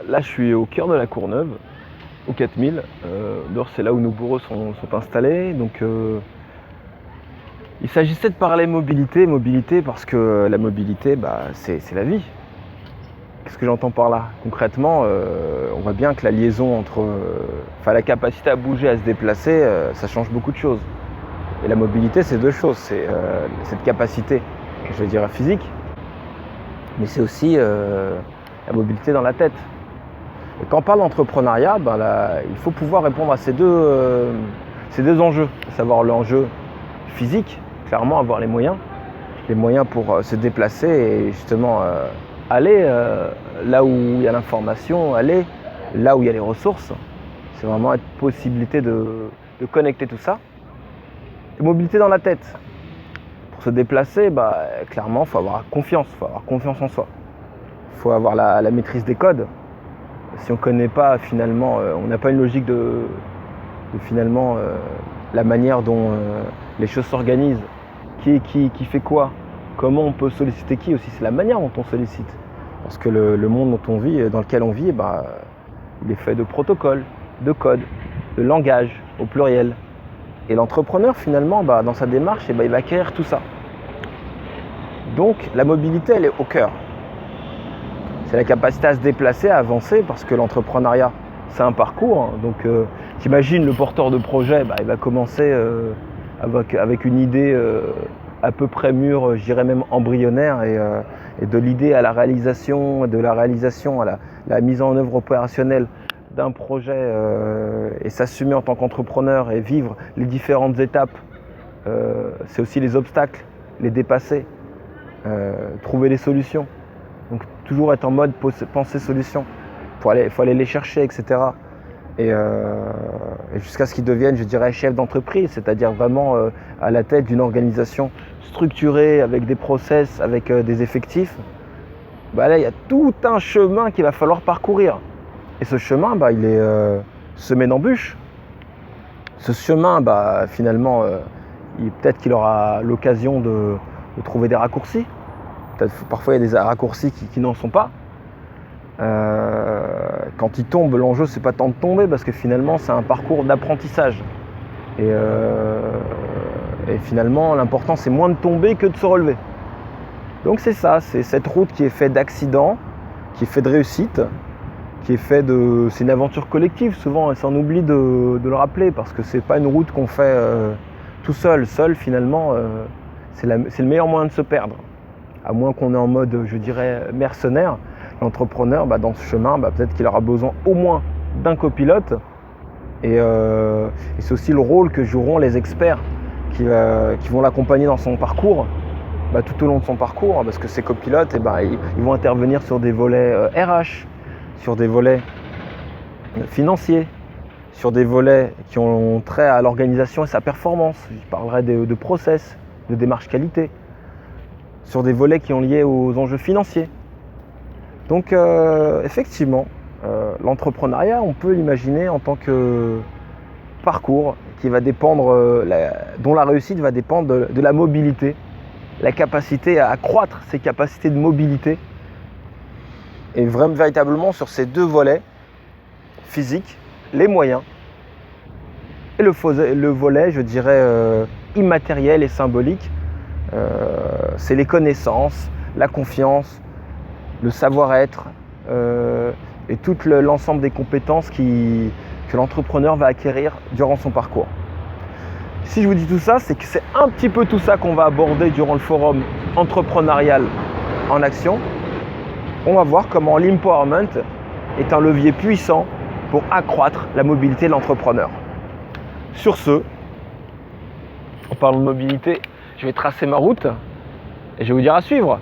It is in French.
là, je suis au cœur de la Courneuve, au 4000. Dehors, c'est là où nos bureaux sont installés. Donc, il s'agissait de parler mobilité parce que la mobilité, c'est la vie. Qu'est-ce que j'entends par là? Concrètement, on voit bien que la liaison entre la capacité à bouger, à se déplacer, ça change beaucoup de choses. Et la mobilité, c'est deux choses. C'est cette capacité, je vais dire physique, mais c'est aussi la mobilité dans la tête. Et quand on parle d'entrepreneuriat, il faut pouvoir répondre à ces deux enjeux, à savoir l'enjeu physique, clairement avoir les moyens pour se déplacer et justement aller là où il y a l'information, aller là où il y a les ressources. C'est vraiment une possibilité de connecter tout ça. Et mobilité dans la tête. Pour se déplacer, clairement, il faut avoir confiance en soi. Il faut avoir la maîtrise des codes. Si on ne connaît pas, finalement, on n'a pas une logique de finalement la manière dont les choses s'organisent, qui fait quoi, comment on peut solliciter qui aussi, c'est la manière dont on sollicite. Parce que le monde dans lequel on vit, il est fait de protocoles, de codes, de langage au pluriel. Et l'entrepreneur, finalement, dans sa démarche, il va acquérir tout ça. Donc la mobilité, elle est au cœur. C'est la capacité à se déplacer, à avancer, parce que l'entrepreneuriat, c'est un parcours. Donc t'imagines le porteur de projet, il va commencer avec une idée à peu près mûre, je dirais même embryonnaire, et de l'idée à la réalisation, de la réalisation à la mise en œuvre opérationnelle d'un projet et s'assumer en tant qu'entrepreneur et vivre les différentes étapes. C'est aussi les obstacles, les dépasser, trouver les solutions. Donc toujours être en mode pensée solution. Il faut aller les chercher, etc. Et jusqu'à ce qu'ils deviennent, je dirais, chef d'entreprise, c'est-à-dire vraiment à la tête d'une organisation structurée, avec des process, avec des effectifs. Là, il y a tout un chemin qu'il va falloir parcourir. Et ce chemin, il est semé d'embûches. Ce chemin, finalement, peut-être qu'il aura l'occasion de trouver des raccourcis. Parfois, il y a des raccourcis qui n'en sont pas. Quand il tombe, l'enjeu, c'est pas tant de tomber, parce que finalement, c'est un parcours d'apprentissage. Et finalement, l'important, c'est moins de tomber que de se relever. Donc c'est ça, c'est cette route qui est faite d'accidents, qui est faite de réussite, c'est une aventure collective. Souvent, on s'en oublie de le rappeler, parce que c'est pas une route qu'on fait tout seul. Seul, finalement, c'est le meilleur moyen de se perdre. À moins qu'on est en mode, je dirais, mercenaire. L'entrepreneur, dans ce chemin, peut-être qu'il aura besoin au moins d'un copilote. Et c'est aussi le rôle que joueront les experts qui vont l'accompagner dans son parcours, tout au long de son parcours, parce que ces copilotes, ils vont intervenir sur des volets RH, sur des volets financiers, sur des volets qui ont trait à l'organisation et sa performance. Je parlerai de process, de démarche qualité, sur des volets qui ont lié aux enjeux financiers. Donc effectivement, l'entrepreneuriat, on peut l'imaginer en tant que parcours qui va dépendre, dont la réussite va dépendre de la mobilité, la capacité à accroître ses capacités de mobilité, et vraiment véritablement sur ces deux volets, physiques, les moyens, et le volet, je dirais, immatériel et symbolique, c'est les connaissances, la confiance, le savoir-être et tout l'ensemble des compétences que l'entrepreneur va acquérir durant son parcours. Si je vous dis tout ça, c'est que c'est un petit peu tout ça qu'on va aborder durant le forum entrepreneurial en action. On va voir comment l'empowerment est un levier puissant pour accroître la mobilité de l'entrepreneur. Sur ce, en parlant de mobilité, je vais tracer ma route et je vais vous dire à suivre.